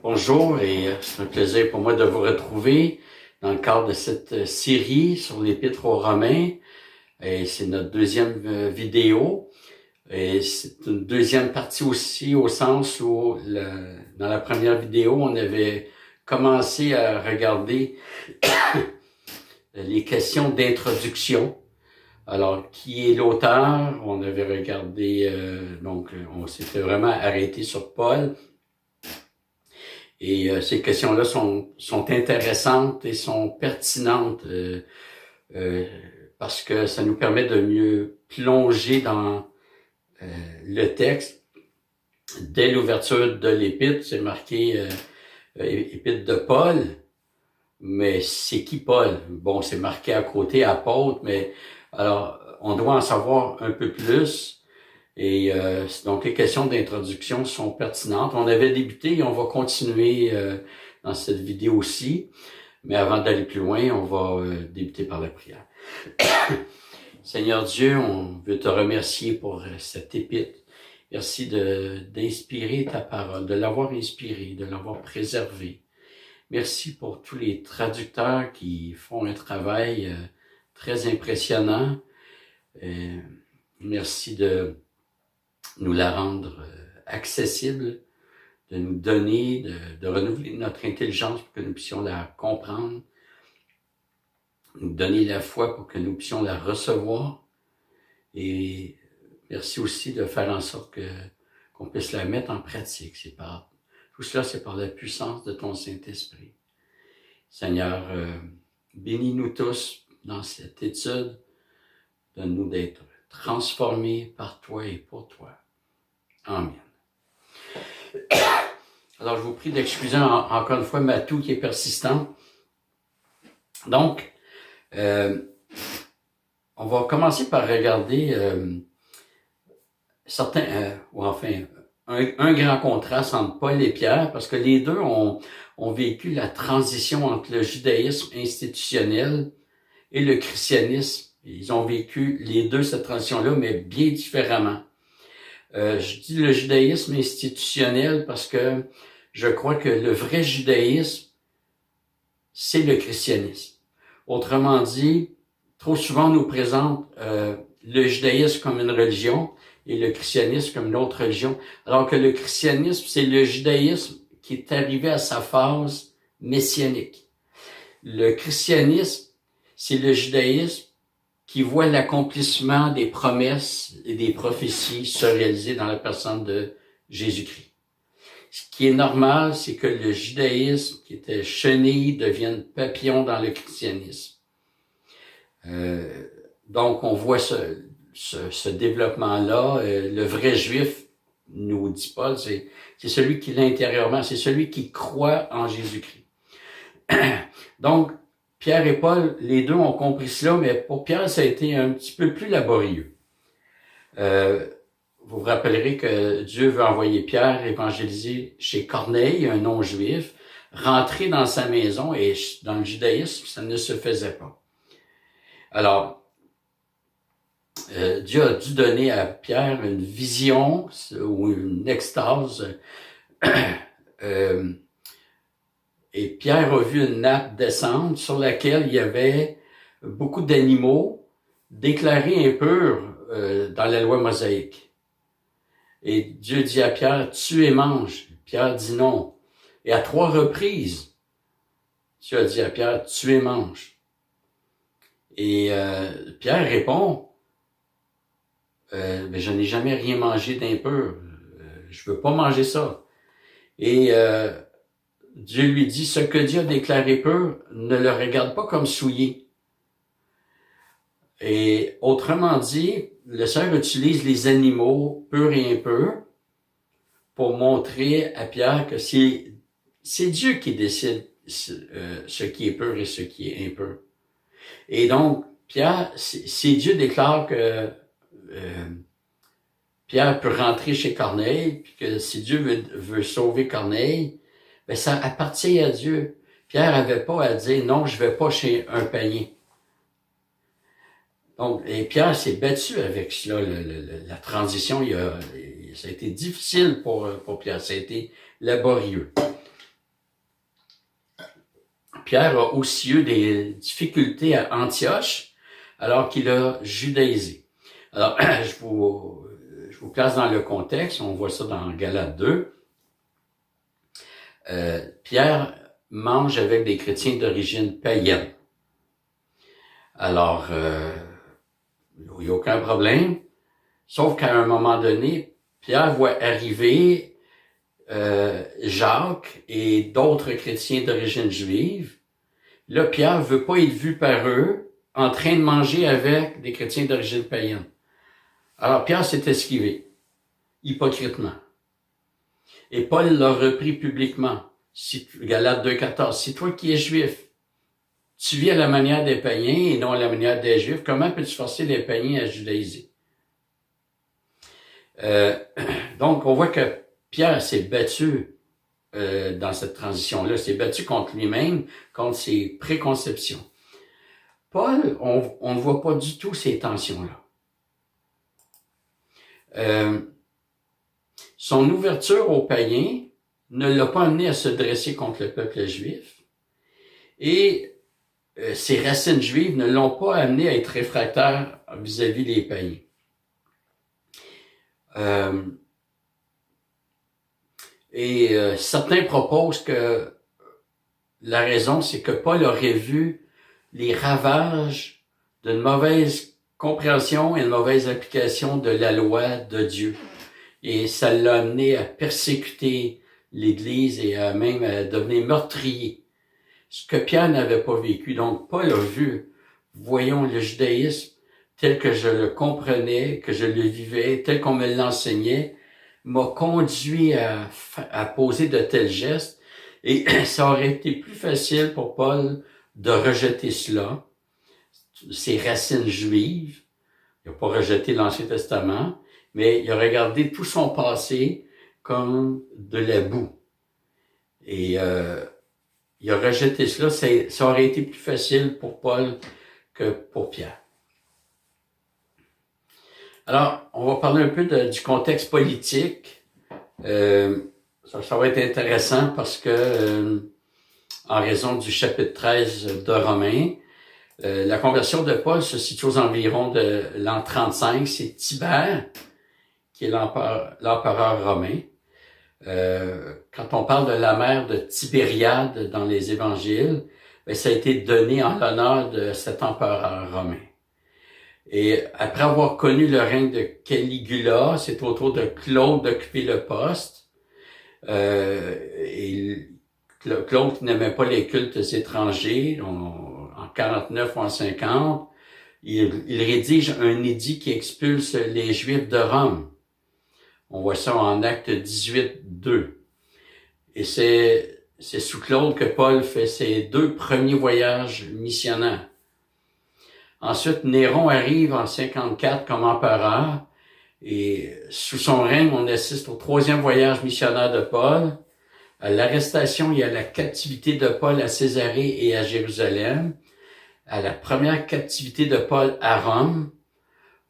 Bonjour et c'est un plaisir pour moi de vous retrouver dans le cadre de cette série sur l'Épître aux Romains. Et c'est notre deuxième vidéo. Et c'est une deuxième partie aussi au sens où dans la première vidéo, on avait commencé à regarder les questions d'introduction. Alors, qui est l'auteur? On avait regardé, on s'était vraiment arrêté sur Paul. Et ces questions-là sont intéressantes et sont pertinentes parce que ça nous permet de mieux plonger dans le texte. Dès l'ouverture de l'Épître, c'est marqué Épître de Paul, mais c'est qui Paul? Bon, c'est marqué à côté apôtre, mais alors on doit en savoir un peu plus. Et donc, les questions d'introduction sont pertinentes. On avait débuté et on va continuer dans cette vidéo-ci. Mais avant d'aller plus loin, on va débuter par la prière. Seigneur Dieu, on veut te remercier pour cette épître. Merci d'inspirer ta parole, de l'avoir inspirée, de l'avoir préservée. Merci pour tous les traducteurs qui font un travail très impressionnant. Merci de nous la rendre accessible, de nous donner, de renouveler notre intelligence pour que nous puissions la comprendre, nous donner la foi pour que nous puissions la recevoir. Et merci aussi de faire en sorte qu'on puisse la mettre en pratique. Tout cela, c'est par la puissance de ton Saint-Esprit. Seigneur, bénis-nous tous dans cette étude. Donne-nous d'être transformés par toi et pour toi. Amen. Alors, je vous prie d'excuser encore une fois ma toux qui est persistante. Donc, on va commencer par regarder un grand contraste entre Paul et Pierre, parce que les deux ont vécu la transition entre le judaïsme institutionnel et le christianisme. Ils ont vécu les deux cette transition-là, mais bien différemment. Je dis le judaïsme institutionnel parce que je crois que le vrai judaïsme, c'est le christianisme. Autrement dit, trop souvent on nous présente le judaïsme comme une religion et le christianisme comme une autre religion, alors que le christianisme, c'est le judaïsme qui est arrivé à sa phase messianique. Le christianisme, c'est le judaïsme qui voit l'accomplissement des promesses et des prophéties se réaliser dans la personne de Jésus-Christ. Ce qui est normal, c'est que le judaïsme, qui était chenille, devienne papillon dans le christianisme. Donc, on voit ce développement-là. Le vrai juif, nous dit Paul, c'est celui qui l'est intérieurement, c'est celui qui croit en Jésus-Christ. Donc, Pierre et Paul, les deux ont compris cela, mais pour Pierre, ça a été un petit peu plus laborieux. Vous vous rappellerez que Dieu veut envoyer Pierre évangéliser chez Corneille, un non-juif, rentrer dans sa maison, et dans le judaïsme, ça ne se faisait pas. Alors, Dieu a dû donner à Pierre une vision ou une extase. Et Pierre a vu une nappe descendre sur laquelle il y avait beaucoup d'animaux déclarés impurs dans la loi mosaïque. Et Dieu dit à Pierre, tue et mange. Pierre dit non. Et à 3 reprises, Dieu a dit à Pierre, tue et mange. Et Pierre répond, mais je n'ai jamais rien mangé d'impur. Je veux pas manger ça. Et Dieu lui dit, ce que Dieu a déclaré pur, ne le regarde pas comme souillé. Et autrement dit, le Seigneur utilise les animaux purs et impurs pour montrer à Pierre que c'est Dieu qui décide ce qui est pur et ce qui est impur. Et donc, Pierre, si Dieu déclare que Pierre peut rentrer chez Corneille, puis que si Dieu veut sauver Corneille, ben ça appartient à Dieu. Pierre avait pas à dire non, je vais pas chez un païen. Donc, et Pierre s'est battu avec cela, la transition. Ça a été difficile pour Pierre, ça a été laborieux. Pierre a aussi eu des difficultés à Antioche, alors qu'il a judaïsé. Alors, je vous place dans le contexte, on voit ça dans Galates 2. Pierre mange avec des chrétiens d'origine païenne. Alors, il n'y a aucun problème, sauf qu'à un moment donné, Pierre voit arriver Jacques et d'autres chrétiens d'origine juive. Là, Pierre veut pas être vu par eux en train de manger avec des chrétiens d'origine païenne. Alors, Pierre s'est esquivé, hypocritement. Et Paul l'a repris publiquement. Galates 2,14. Si toi qui es juif, tu vis à la manière des païens et non à la manière des juifs, comment peux-tu forcer les païens à judaïser? Donc, on voit que Pierre s'est battu dans cette transition-là, s'est battu contre lui-même, contre ses préconceptions. Paul, on ne voit pas du tout ces tensions-là. Son ouverture aux païens ne l'a pas amené à se dresser contre le peuple juif et ses racines juives ne l'ont pas amené à être réfractaire vis-à-vis des païens. Certains proposent que la raison, c'est que Paul aurait vu les ravages d'une mauvaise compréhension et une mauvaise application de la loi de Dieu. Et ça l'a amené à persécuter l'Église et à même à devenir meurtrier. Ce que Pierre n'avait pas vécu. Donc, Paul a vu, voyons, le judaïsme tel que je le comprenais, que je le vivais, tel qu'on me l'enseignait, m'a conduit à poser de tels gestes. Et ça aurait été plus facile pour Paul de rejeter cela, ses racines juives. Il n'a pas rejeté l'Ancien Testament, mais il a regardé tout son passé comme de la boue. Et il a rejeté cela. Ça aurait été plus facile pour Paul que pour Pierre. Alors, on va parler un peu du contexte politique. Ça va être intéressant parce que, en raison du chapitre 13 de Romains, la conversion de Paul se situe aux environs de l'an 35. C'est Tibère qui est l'empereur romain. Quand on parle de la mer de Tibériade dans les évangiles, ça a été donné en l'honneur de cet empereur romain. Et après avoir connu le règne de Caligula, c'est au tour de Claude d'occuper le poste. Et Claude n'aimait pas les cultes étrangers. En 49 ou en 50, il rédige un édit qui expulse les Juifs de Rome. On voit ça en Acte 18:2. Et c'est sous Claude que Paul fait ses 2 premiers voyages missionnaires. Ensuite, Néron arrive en 54 comme empereur et sous son règne, on assiste au 3e voyage missionnaire de Paul, à l'arrestation et à la captivité de Paul à Césarée et à Jérusalem, à la première captivité de Paul à Rome,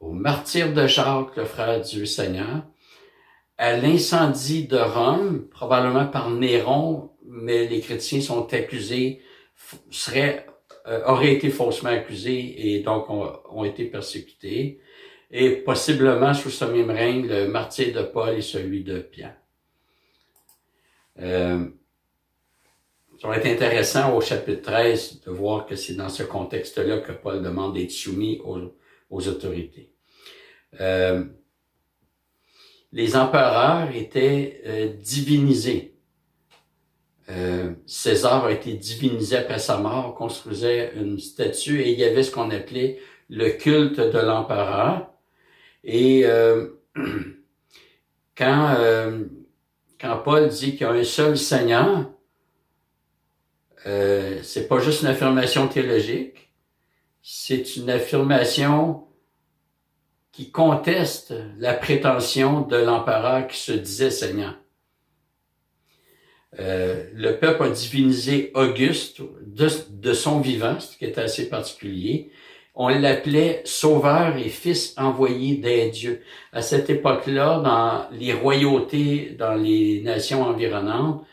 au martyre de Jacques, le frère du Seigneur, à l'incendie de Rome, probablement par Néron, mais les chrétiens sont accusés, auraient été faussement accusés et donc ont été persécutés. Et possiblement, sous ce même règne, le martyre de Paul et celui de Pierre. Ça va être intéressant au chapitre 13 de voir que c'est dans ce contexte-là que Paul demande d'être soumis aux autorités. Les empereurs étaient divinisés. César a été divinisé après sa mort, on construisait une statue et il y avait ce qu'on appelait le culte de l'empereur. Et quand Paul dit qu'il y a un seul Seigneur, c'est pas juste une affirmation théologique, c'est une affirmation qui conteste la prétention de l'empereur qui se disait Seigneur. Le peuple a divinisé Auguste de son vivant, ce qui est assez particulier. On l'appelait sauveur et fils envoyé des dieux. À cette époque-là, dans les royautés, dans les nations environnantes,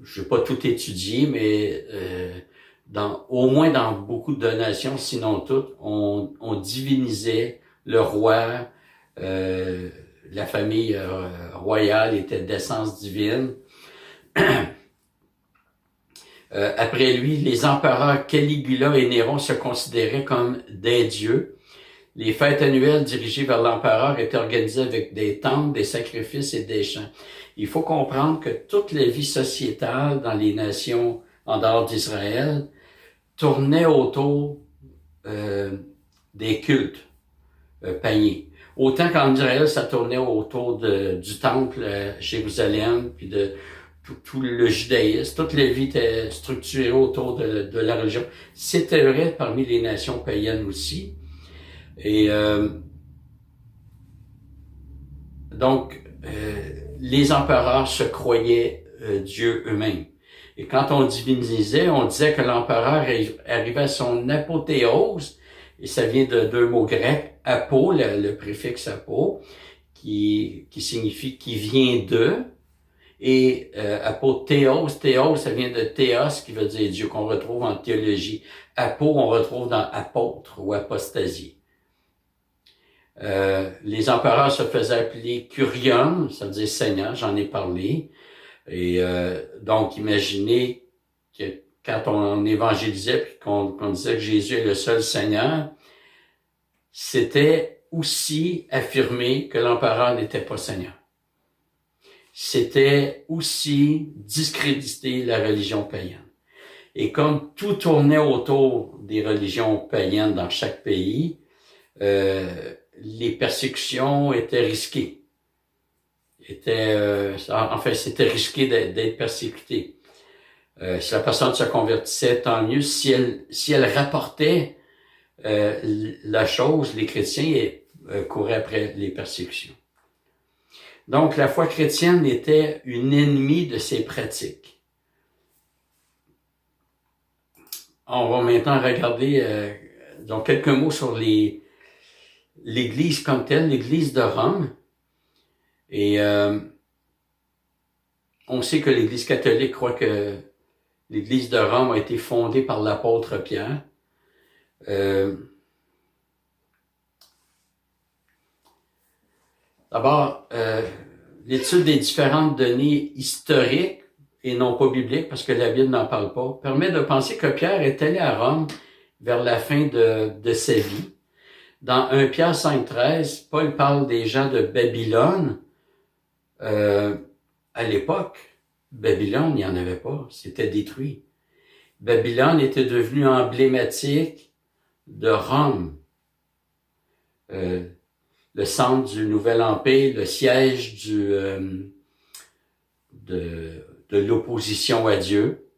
je n'ai pas tout étudié, mais au moins dans beaucoup de nations, sinon toutes, on divinisait le roi, la famille royale était d'essence divine. Après lui, les empereurs Caligula et Néron se considéraient comme des dieux. Les fêtes annuelles dirigées vers l'empereur étaient organisées avec des temples, des sacrifices et des chants. Il faut comprendre que toute la vie sociétale dans les nations en dehors d'Israël tournait autour des cultes païens. Autant qu'en Israël, ça tournait autour du temple à Jérusalem, puis de tout le judaïsme. Toute la vie était structurée autour de la religion. C'était vrai parmi les nations païennes aussi. Et donc, les empereurs se croyaient Dieu eux-mêmes. Et quand on divinisait, on disait que l'empereur arrivait à son apothéose, et ça vient de deux mots grecs, apo, le préfixe apo, qui signifie qui vient de, et apothéos, théos, ça vient de théos, qui veut dire Dieu, qu'on retrouve en théologie. Apo, on retrouve dans apôtre ou apostasie. Les empereurs se faisaient appeler Curium, ça veut dire Seigneur, j'en ai parlé. Et donc, imaginez que quand on évangélisait puis qu'on disait que Jésus est le seul Seigneur, c'était aussi affirmer que l'empereur n'était pas Seigneur. C'était aussi discréditer la religion païenne. Et comme tout tournait autour des religions païennes dans chaque pays, les persécutions étaient risquées. C'était risqué d'être persécuté. Si la personne se convertissait, tant mieux. Si elle rapportait la chose, les chrétiens couraient après les persécutions. Donc, la foi chrétienne était une ennemie de ces pratiques. On va maintenant regarder donc quelques mots sur l'Église comme telle, l'Église de Rome. Et on sait que l'Église catholique croit que l'Église de Rome a été fondée par l'apôtre Pierre. D'abord, l'étude des différentes données historiques et non pas bibliques, parce que la Bible n'en parle pas, permet de penser que Pierre est allé à Rome vers la fin de sa vie. Dans 1 Pierre 5,13, Paul parle des gens de Babylone. À l'époque, Babylone, il n'y en avait pas, c'était détruit. Babylone était devenue emblématique de Rome, le centre du Nouvel Empire, le siège de l'opposition à Dieu.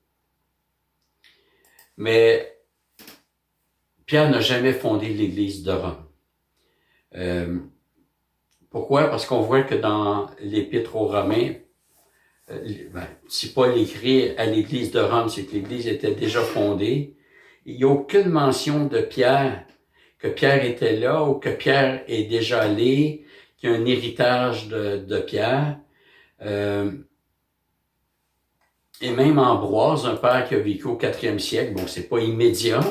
Mais Pierre n'a jamais fondé l'Église de Rome. Pourquoi? Parce qu'on voit que dans l'Épître aux Romains, si Paul écrit à l'Église de Rome, c'est que l'Église était déjà fondée. Il n'y a aucune mention de Pierre, que Pierre était là ou que Pierre est déjà allé, qu'il y a un héritage de Pierre. Et même Ambroise, un père qui a vécu au 4e siècle, bon, c'est pas immédiat,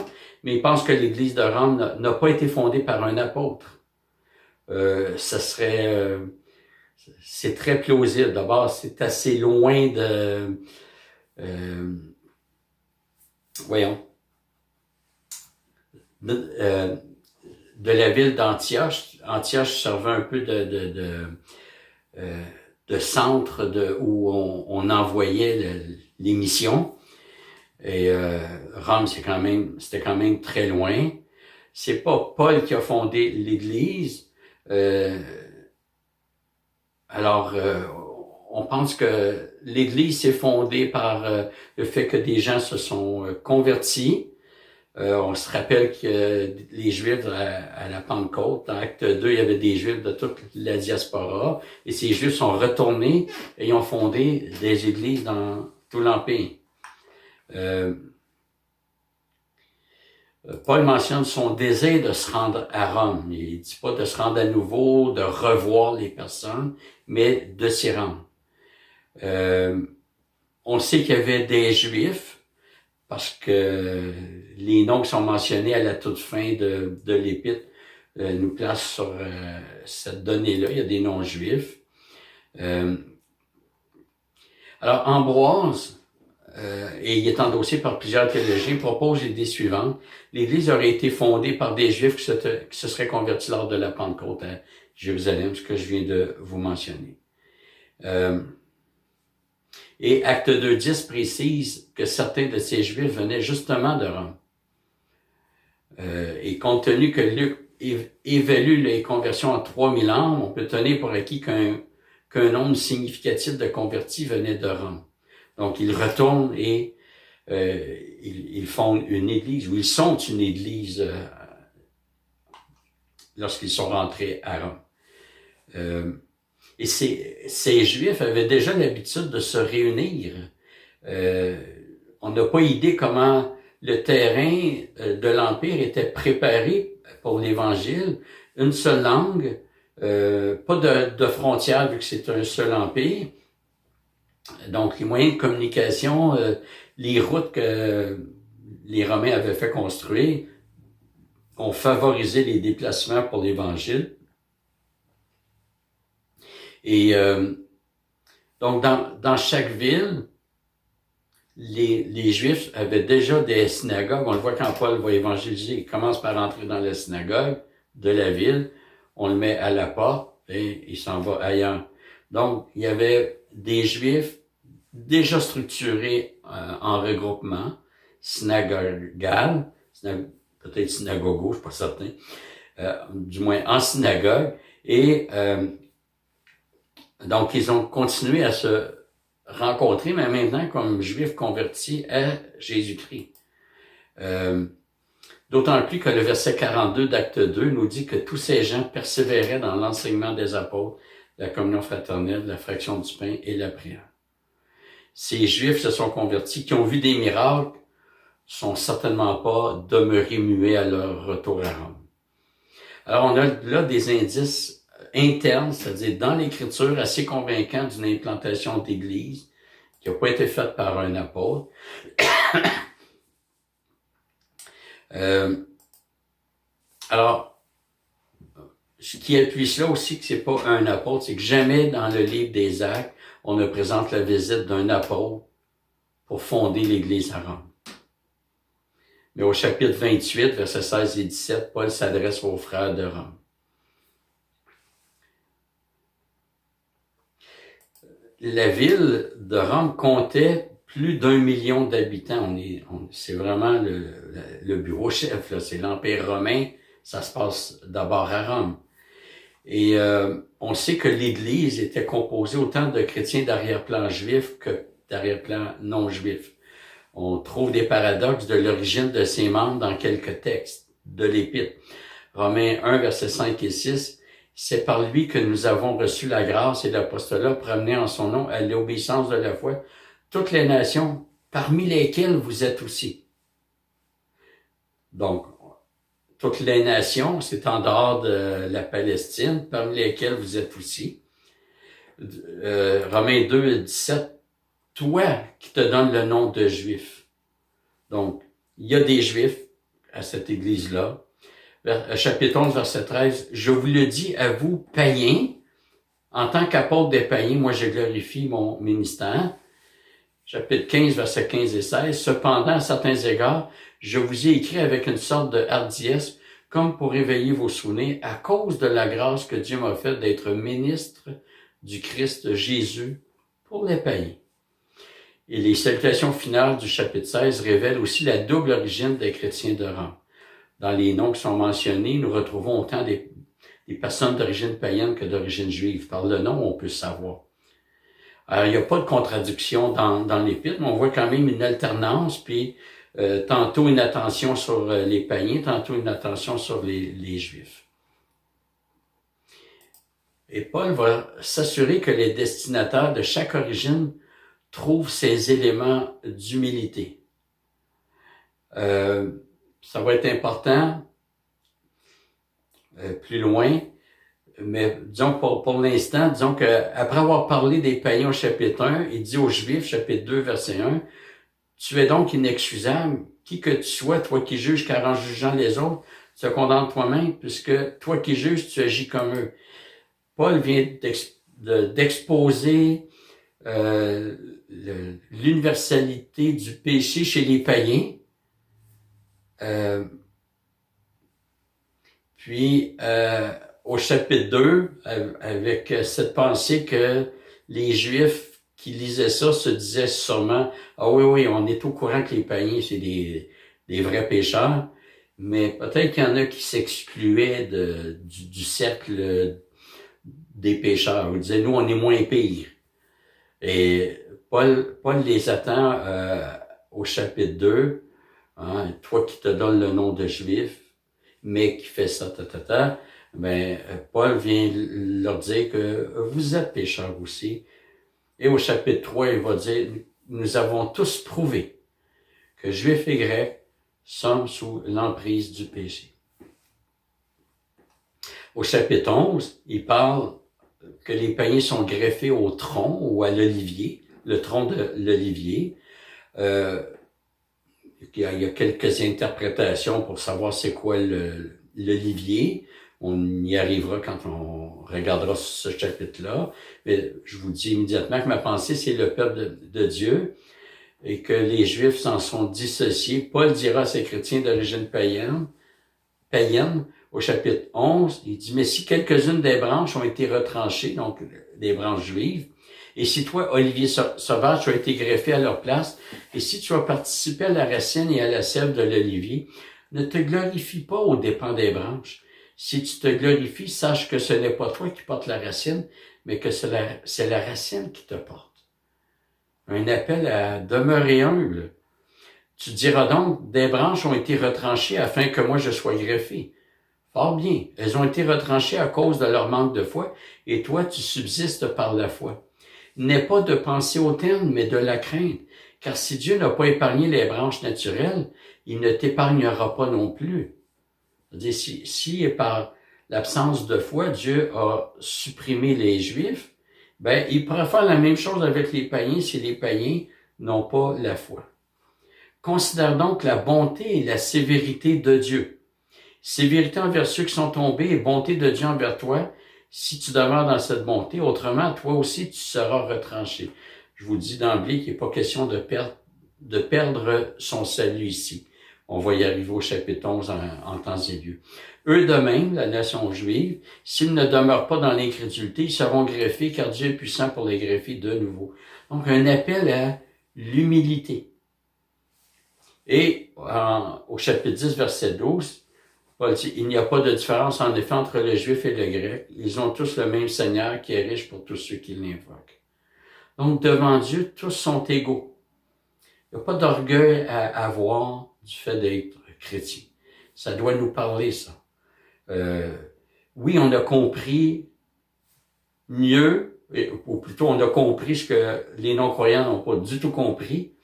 mais il pense que l'Église de Rome n'a pas été fondée par un apôtre. C'est très plausible. D'abord, c'est assez loin de la ville d'Antioche. Antioche servait un peu de centre où on envoyait les missions. Et Rome, c'était quand même très loin. C'est pas Paul qui a fondé l'Église. On pense que l'Église s'est fondée par le fait que des gens se sont convertis. On se rappelle que les Juifs à la Pentecôte, dans Acte 2, il y avait des Juifs de toute la diaspora, et ces Juifs sont retournés et ils ont fondé des églises dans tout l'Empire. Paul mentionne son désir de se rendre à Rome. Il dit pas de se rendre à nouveau, de revoir les personnes, mais de s'y rendre. On sait qu'il y avait des Juifs, parce que les noms qui sont mentionnés à la toute fin de l'Épître nous placent sur cette donnée-là. Il y a des noms juifs. Alors, Ambroise, et il est endossé par plusieurs théologiens, propose l'idée suivante. L'Église aurait été fondée par des Juifs qui se seraient convertis lors de la Pentecôte à Jérusalem, ce que je viens de vous mentionner. Et Acte 2.10 précise que certains de ces Juifs venaient justement de Rome. Et compte tenu que Luc évalue les conversions à 3000 âmes, on peut tenir pour acquis qu'un nombre significatif de convertis venait de Rome. Donc, ils retournent et ils fondent une église, ou ils sont une église lorsqu'ils sont rentrés à Rome. Et ces Juifs avaient déjà l'habitude de se réunir. On n'a pas idée comment le terrain de l'Empire était préparé pour l'Évangile. Une seule langue, pas de frontières vu que c'est un seul empire. Donc, les moyens de communication, les routes que les Romains avaient fait construire ont favorisé les déplacements pour l'Évangile. Et donc, dans chaque ville, les Juifs avaient déjà des synagogues. On le voit quand Paul va évangéliser, il commence par entrer dans la synagogue de la ville, on le met à la porte et il s'en va ailleurs. Donc, il y avait des Juifs déjà structurés en regroupement, synagogal, peut-être synagogo, je suis pas certain, du moins en synagogue, et donc ils ont continué à se rencontrer, mais maintenant comme Juifs convertis à Jésus-Christ. D'autant plus que le verset 42 d'Acte 2 nous dit que tous ces gens persévéraient dans l'enseignement des apôtres, la communion fraternelle, la fraction du pain et la prière. Ces Juifs se sont convertis, qui ont vu des miracles, sont certainement pas demeurés muets à leur retour à Rome. Alors on a là des indices internes, c'est-à-dire dans l'Écriture, assez convaincants d'une implantation d'église qui n'a pas été faite par un apôtre. Alors, ce qui appuie cela aussi que c'est pas un apôtre, c'est que jamais dans le livre des Actes, on ne présente la visite d'un apôtre pour fonder l'Église à Rome. Mais au chapitre 28, versets 16 et 17, Paul s'adresse aux frères de Rome. La ville de Rome comptait plus d'1 million d'habitants. C'est vraiment le bureau chef, là. C'est l'Empire romain. Ça se passe d'abord à Rome. Et on sait que l'Église était composée autant de chrétiens d'arrière-plan juif que d'arrière-plan non juif. On trouve des paradoxes de l'origine de ses membres dans quelques textes de l'Épître. Romains 1, versets 5 et 6. C'est par lui que nous avons reçu la grâce et l'apostolat pour amener en son nom à l'obéissance de la foi toutes les nations, parmi lesquelles vous êtes aussi. Donc, toutes les nations, c'est en dehors de la Palestine, parmi lesquelles vous êtes aussi. Romains 2, 17. Toi qui te donnes le nom de Juif. Donc, il y a des Juifs à cette église-là. Chapitre 11, verset 13. Je vous le dis à vous, païens, en tant qu'apôtre des païens, moi je glorifie mon ministère. Chapitre 15, verset 15 et 16. Cependant, à certains égards, je vous ai écrit avec une sorte de hardiesse, comme pour éveiller vos souvenirs, à cause de la grâce que Dieu m'a faite d'être ministre du Christ Jésus pour les païens. Et les salutations finales du chapitre 16 révèlent aussi la double origine des chrétiens de Rome. Dans les noms qui sont mentionnés, nous retrouvons autant des personnes d'origine païenne que d'origine juive. Par le nom, on peut savoir. Alors, il n'y a pas de contradiction dans l'Épître, mais on voit quand même une alternance, puis tantôt une attention sur les païens, tantôt une attention sur les Juifs. Et Paul va s'assurer que les destinataires de chaque origine trouvent ces éléments d'humilité. Ça va être important plus loin. mais disons pour l'instant, disons que après avoir parlé des païens au chapitre 1, il dit aux Juifs, chapitre 2, verset 1, tu es donc inexcusable, qui que tu sois, toi qui juges, car en jugeant les autres, tu te condamnes toi-même, puisque toi qui juges, tu agis comme eux. Paul vient d'exposer l'universalité du péché chez les païens. Puis, au chapitre 2, avec cette pensée que les Juifs qui lisaient ça se disaient sûrement, ah oui, on est au courant que les païens, c'est des vrais pécheurs, mais peut-être qu'il y en a qui s'excluaient du cercle des pécheurs. Ils disaient, nous, on est moins pires. Et Paul les attend au chapitre 2, hein, toi qui te donnes le nom de Juif, mais qui fait ça, ben, Paul vient leur dire que vous êtes pécheurs aussi. Et au chapitre 3, il va dire, nous avons tous prouvé que Juifs et Grecs sommes sous l'emprise du péché. Au chapitre 11, il parle que les païens sont greffés au tronc ou à l'olivier, le tronc de l'olivier. Il y a quelques interprétations pour savoir c'est quoi l'olivier. On y arrivera quand on regardera ce chapitre-là. Mais je vous dis immédiatement que ma pensée, c'est le peuple de Dieu et que les Juifs s'en sont dissociés. Paul dira à ces chrétiens d'origine païenne, au chapitre 11, il dit, mais si quelques-unes des branches ont été retranchées, donc des branches juives, et si toi, Olivier sauvage, tu as été greffé à leur place, et si tu as participé à la racine et à la sève de l'olivier, ne te glorifie pas aux dépens des branches. Si tu te glorifies, sache que ce n'est pas toi qui portes la racine, mais que c'est la racine qui te porte. Un appel à demeurer humble. Tu diras donc, des branches ont été retranchées afin que moi je sois greffé. Fort bien, elles ont été retranchées à cause de leur manque de foi, et toi tu subsistes par la foi. N'est pas de penser au terme, mais de la crainte, car si Dieu n'a pas épargné les branches naturelles, il ne t'épargnera pas non plus. C'est-à-dire, si par l'absence de foi, Dieu a supprimé les Juifs, ben, il pourrait faire la même chose avec les païens si les païens n'ont pas la foi. Considère donc la bonté et la sévérité de Dieu. Sévérité envers ceux qui sont tombés et bonté de Dieu envers toi, si tu demeures dans cette bonté. Autrement, toi aussi, tu seras retranché. Je vous dis d'emblée qu'il n'est pas question de perdre son salut ici. On va y arriver au chapitre 11 en temps et lieu. Eux de même, la nation juive, s'ils ne demeurent pas dans l'incrédulité, ils seront greffés, car Dieu est puissant pour les greffer de nouveau. Donc, un appel à l'humilité. Et au chapitre 10, verset 12, Paul dit, il n'y a pas de différence en effet entre le juif et le grec. Ils ont tous le même Seigneur qui est riche pour tous ceux qui l'invoquent. Donc, devant Dieu, tous sont égaux. Il n'y a pas d'orgueil à avoir du fait d'être chrétien. Ça doit nous parler, ça. Oui, on a compris mieux, ou plutôt on a compris ce que les non-croyants n'ont pas du tout compris.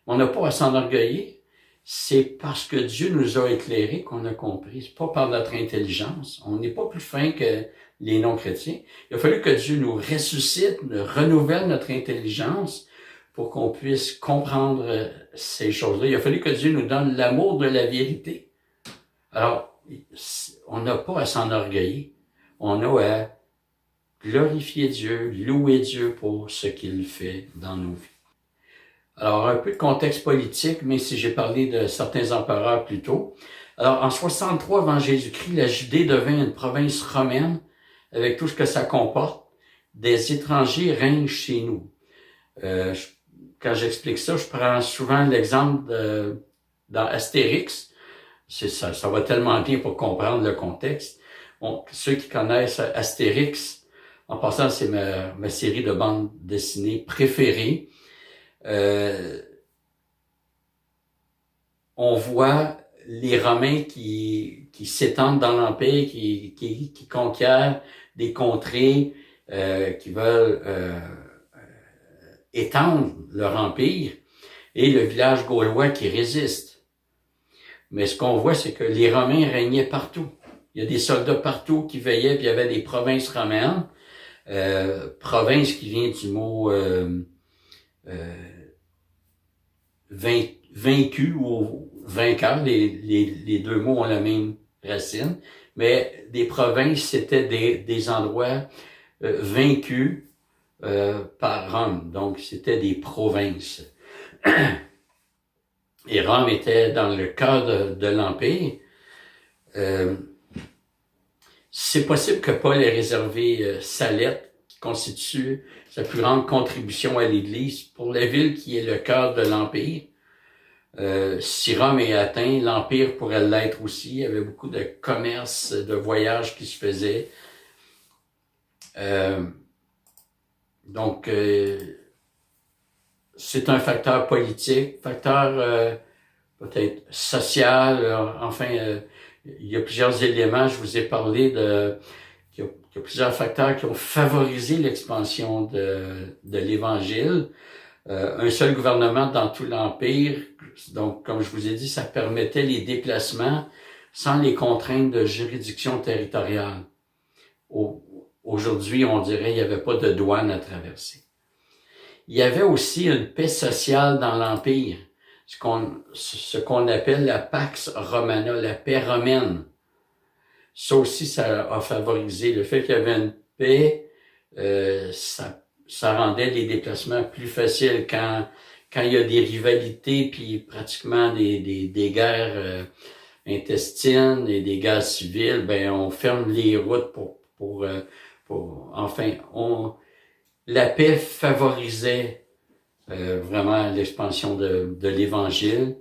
On n'a pas à s'enorgueillir. C'est parce que Dieu nous a éclairés qu'on a compris. C'est pas par notre intelligence. On n'est pas plus fin que les non-chrétiens. Il a fallu que Dieu nous ressuscite, nous renouvelle notre intelligence pour qu'on puisse comprendre ces choses-là. Il a fallu que Dieu nous donne l'amour de la vérité. Alors, on n'a pas à s'enorgueillir. On a à glorifier Dieu, louer Dieu pour ce qu'il fait dans nos vies. Alors, un peu de contexte politique, mais si j'ai parlé de certains empereurs plus tôt. Alors, en 63 avant Jésus-Christ, la Judée devint une province romaine avec tout ce que ça comporte. Des étrangers règnent chez nous. Quand j'explique ça, je prends souvent l'exemple dans Astérix. Ça va tellement bien pour comprendre le contexte. Ceux qui connaissent Astérix, en passant, c'est ma série de bandes dessinées préférée. On voit les Romains qui s'étendent dans l'Empire, qui conquièrent des contrées, qui veulent étendre leur empire, et le village gaulois qui résiste. Mais ce qu'on voit, c'est que les Romains régnaient partout. Il y a des soldats partout qui veillaient, puis il y avait des provinces romaines. Province qui vient du mot vaincu ou vainqueur. Les deux mots ont la même racine. Mais des provinces, c'était des endroits vaincus par Rome. Donc, c'était des provinces. Et Rome était dans le cœur de l'Empire. C'est possible que Paul ait réservé sa lettre, qui constitue sa plus grande contribution à l'Église, pour la ville qui est le cœur de l'Empire. Si Rome est atteint, l'Empire pourrait l'être aussi. Il y avait beaucoup de commerce, de voyages qui se faisaient. Donc, c'est un facteur politique, facteur peut-être social, il y a plusieurs éléments, je vous ai parlé qu'il y a plusieurs facteurs qui ont favorisé l'expansion de l'Évangile. Un seul gouvernement dans tout l'Empire, donc comme je vous ai dit, ça permettait les déplacements sans les contraintes de juridiction territoriale. Aujourd'hui, on dirait qu'il n'y avait pas de douane à traverser. Il y avait aussi une paix sociale dans l'Empire, ce qu'on appelle la Pax Romana, la paix romaine. Ça aussi, ça a favorisé le fait qu'il y avait une paix, ça rendait les déplacements plus faciles quand il y a des rivalités puis pratiquement des guerres intestines et des guerres civiles, ben on ferme les routes la paix favorisait vraiment l'expansion de l'Évangile.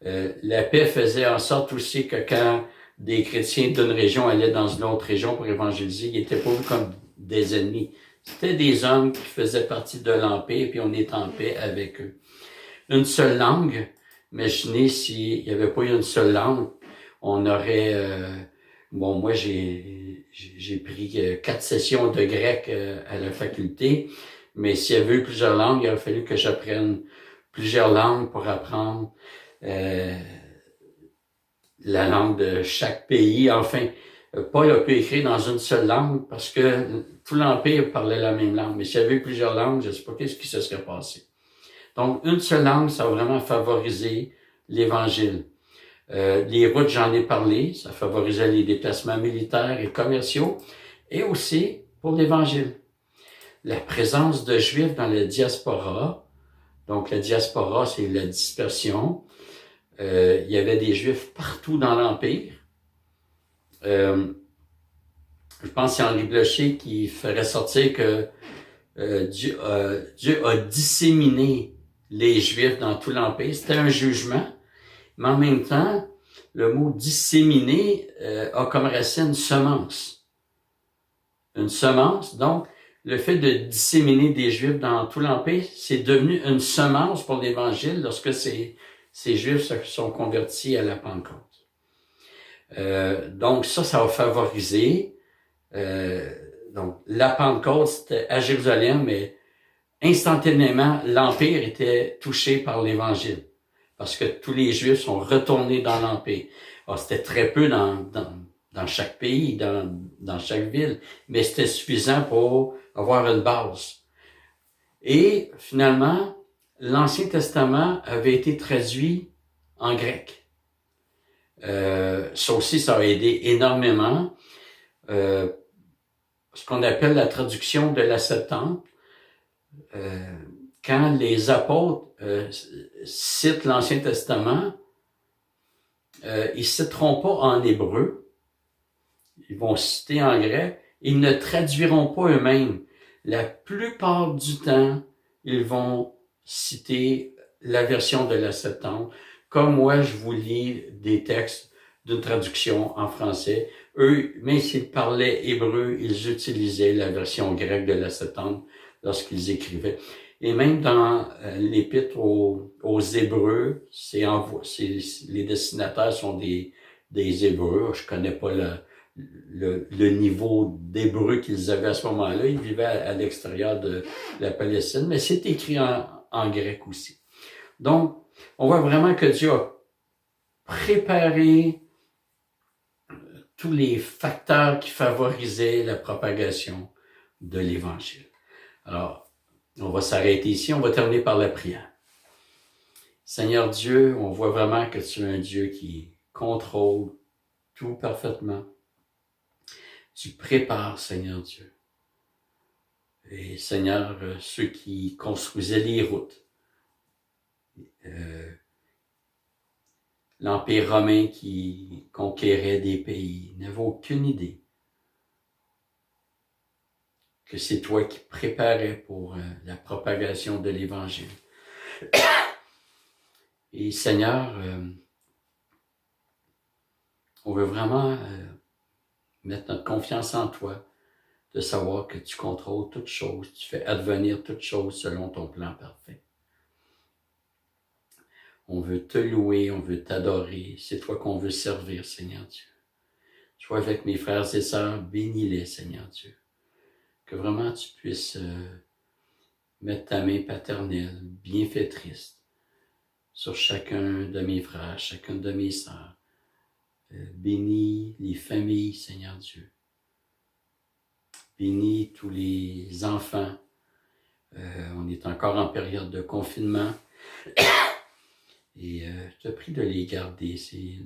La paix faisait en sorte aussi que quand des chrétiens d'une région allaient dans une autre région pour évangéliser, ils n'étaient pas vus comme des ennemis. C'était des hommes qui faisaient partie de l'Empire, puis on est en paix avec eux. Une seule langue, imaginez s'il n'y avait pas eu une seule langue, on aurait... moi j'ai pris 4 sessions de grec à la faculté, mais s'il y avait eu plusieurs langues, il aurait fallu que j'apprenne plusieurs langues pour apprendre la langue de chaque pays. Enfin, Paul a pu écrire dans une seule langue parce que tout l'Empire parlait la même langue. Mais s'il y avait eu plusieurs langues, je ne sais pas qu'est-ce qui se serait passé. Donc, une seule langue, ça a vraiment favorisé l'Évangile. Les routes, j'en ai parlé, ça favorisait les déplacements militaires et commerciaux, et aussi pour l'Évangile. La présence de Juifs dans la diaspora, donc la diaspora, c'est la dispersion. Il y avait des Juifs partout dans l'Empire. Je pense que c'est Henri Blocher qui ferait sortir que Dieu a disséminé les Juifs dans tout l'Empire. C'était un jugement, mais en même temps, le mot disséminer a comme racine semence. Une semence, donc, le fait de disséminer des Juifs dans tout l'Empire, c'est devenu une semence pour l'Évangile lorsque ces Juifs se sont convertis à la Pentecôte. Donc ça a favorisé. Donc la Pentecôte, c'était à Jérusalem, mais instantanément, l'Empire était touché par l'Évangile. Parce que tous les Juifs sont retournés dans l'Empire. Alors, c'était très peu dans chaque pays, dans chaque ville, mais c'était suffisant pour avoir une base. Et finalement, l'Ancien Testament avait été traduit en grec. Ça aussi, ça a aidé énormément. Ce qu'on appelle la traduction de la Septante. Quand les apôtres citent l'Ancien Testament, ils citeront pas en hébreu, ils vont citer en grec, ils ne traduiront pas eux-mêmes. La plupart du temps, ils vont citer la version de la Septante. Comme moi, je vous lis des textes d'une traduction en français. Eux, même s'ils parlaient hébreu, ils utilisaient la version grecque de la Septante lorsqu'ils écrivaient. Et même dans l'épître aux Hébreux, les destinataires sont des Hébreux. Je connais pas le niveau d'hébreu qu'ils avaient à ce moment-là. Ils vivaient à l'extérieur de la Palestine, mais c'est écrit en grec aussi. Donc, on voit vraiment que Dieu a préparé tous les facteurs qui favorisaient la propagation de l'Évangile. Alors, on va s'arrêter ici, on va terminer par la prière. Seigneur Dieu, on voit vraiment que tu es un Dieu qui contrôle tout parfaitement. Tu prépares, Seigneur Dieu. Et Seigneur, ceux qui construisaient les routes, l'Empire romain qui conquérait des pays, n'avaient aucune idée que c'est toi qui préparais pour la propagation de l'Évangile. Et Seigneur, on veut vraiment mettre notre confiance en toi, de savoir que tu contrôles toutes choses, tu fais advenir toutes choses selon ton plan parfait. On veut te louer, on veut t'adorer, c'est toi qu'on veut servir, Seigneur Dieu. Sois avec mes frères et sœurs, bénis-les, Seigneur Dieu. Que vraiment tu puisses mettre ta main paternelle, bienfaitrice, sur chacun de mes frères, chacune de mes sœurs. Bénis les familles, Seigneur Dieu. Bénis tous les enfants. On est encore en période de confinement. Et je te prie de les garder. C'est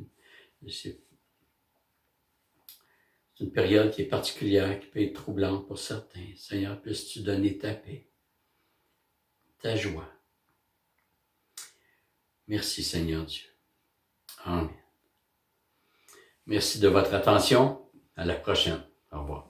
une période qui est particulière, qui peut être troublante pour certains. Seigneur, puisses-tu donner ta paix, ta joie. Merci, Seigneur Dieu. Amen. Merci de votre attention. À la prochaine. Au revoir.